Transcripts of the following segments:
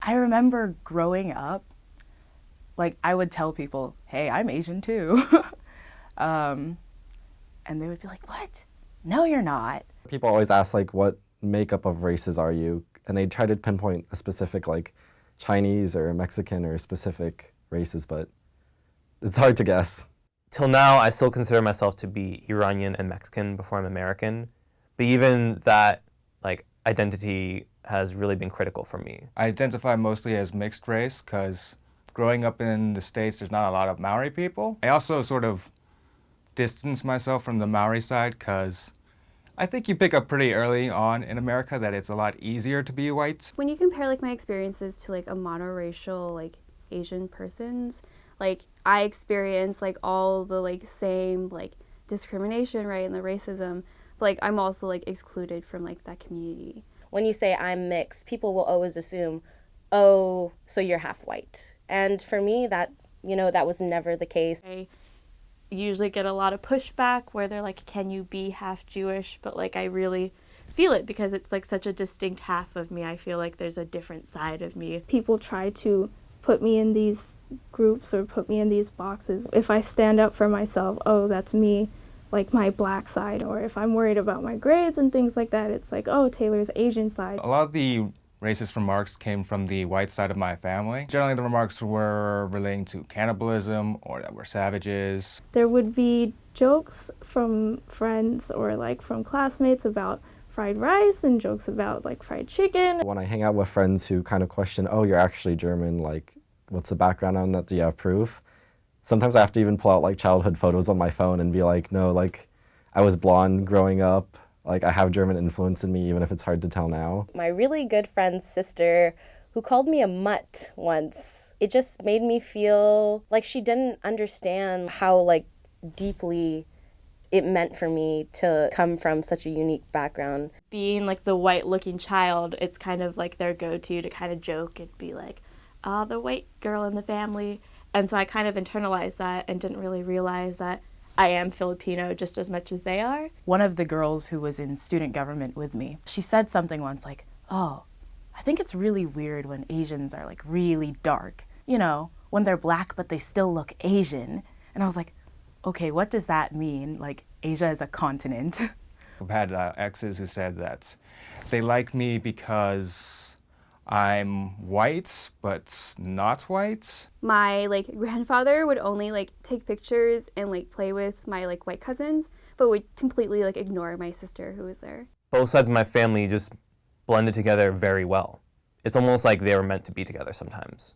I remember growing up, like I would tell people, hey, I'm Asian too. um, and they would be like, what? No, you're not. People always ask like, what makeup of races are you? And they try to pinpoint a specific like Chinese or Mexican or specific races, but it's hard to guess. Till now, I still consider myself to be Iranian and Mexican before I'm American. But even that like identity has really been critical for me. I identify mostly as mixed race because growing up in the States, there's not a lot of Maori people. I also sort of distance myself from the Maori side because I think you pick up pretty early on in America that it's a lot easier to be white. When you compare like my experiences to like a monoracial like Asian person's, like I experience like all the like same like discrimination, right, and the racism, but like I'm also like excluded from like that community. When you say I'm mixed, people will always assume, oh, so you're half white. And for me, that, that was never the case. I usually get a lot of pushback where they're like, can you be half Jewish? But like I really feel it because it's like such a distinct half of me. I feel like there's a different side of me. People try to put me in these groups or put me in these boxes. If I stand up for myself, oh, that's me, like my black side, or if I'm worried about my grades and things like that, it's like, oh, Taylor's Asian side. A lot of the racist remarks came from the white side of my family. Generally, the remarks were relating to cannibalism or that we're savages. There would be jokes from friends or like from classmates about fried rice and jokes about like fried chicken. When I hang out with friends who kind of question, oh, you're actually German, like, what's the background on that? Do you have proof? Sometimes I have to even pull out like childhood photos on my phone and be like, no, like I was blonde growing up. Like I have German influence in me, even if it's hard to tell now. My really good friend's sister, who called me a mutt once, it just made me feel like she didn't understand how like deeply it meant for me to come from such a unique background. Being like the white looking child, it's kind of like their go-to to kind of joke and be like, oh, the white girl in the family. And so I kind of internalized that and didn't really realize that I am Filipino just as much as they are. One of the girls who was in student government with me, she said something once like, oh, I think it's really weird when Asians are like really dark, when they're black but they still look Asian. And I was like, okay, what does that mean? Like Asia is a continent. I've had exes who said that they like me because I'm white, but not white. My like grandfather would only like take pictures and like play with my like white cousins, but would completely like ignore my sister who was there. Both sides of my family just blended together very well. It's almost like they were meant to be together sometimes.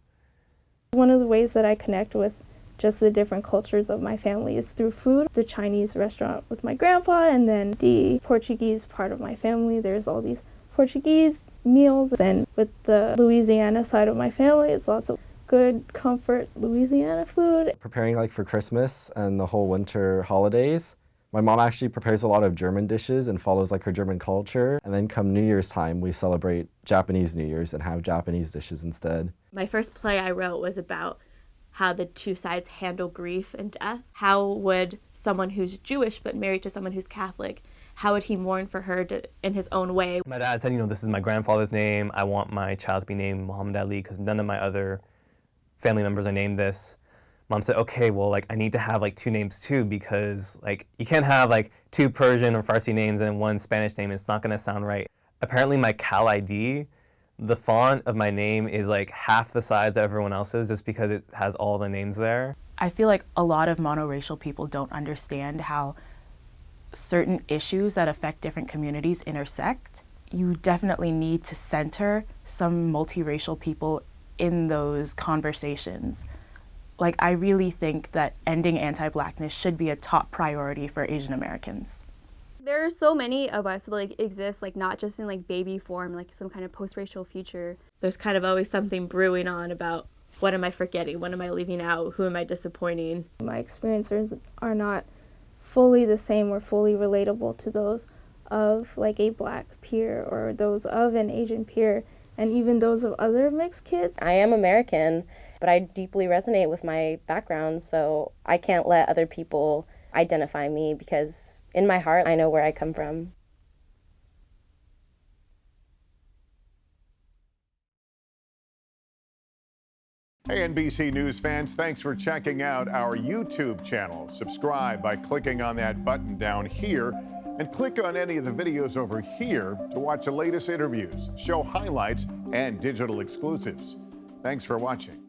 One of the ways that I connect with just the different cultures of my family is through food. The Chinese restaurant with my grandpa, and then the Portuguese part of my family, there's all these Portuguese meals. And with the Louisiana side of my family, it's lots of good comfort Louisiana food. Preparing like for Christmas and the whole winter holidays, my mom actually prepares a lot of German dishes and follows like her German culture. And then come New Year's time, we celebrate Japanese New Year's and have Japanese dishes instead. My first play I wrote was about how the two sides handle grief and death. How would someone who's Jewish but married to someone who's Catholic, how would he mourn for her in his own way? My dad said, this is my grandfather's name. I want my child to be named Muhammad Ali because none of my other family members are named this. Mom said, okay, well, like I need to have like two names too because like you can't have like two Persian or Farsi names and one Spanish name. It's not gonna sound right. Apparently my Cal ID, the font of my name is like half the size of everyone else's just because it has all the names there. I feel like a lot of monoracial people don't understand how certain issues that affect different communities intersect. You definitely need to center some multiracial people in those conversations. Like, I really think that ending anti-Blackness should be a top priority for Asian Americans. There are so many of us that like exist, like not just in like baby form, like some kind of post-racial future. There's kind of always something brewing on about what am I forgetting, what am I leaving out, who am I disappointing. My experiences are not fully the same or fully relatable to those of like a black peer or those of an Asian peer, and even those of other mixed kids. I am American, but I deeply resonate with my background, so I can't let other people identify me because in my heart, I know where I come from. Hey, NBC News fans, thanks for checking out our YouTube channel. Subscribe by clicking on that button down here and click on any of the videos over here to watch the latest interviews, show highlights, and digital exclusives. Thanks for watching.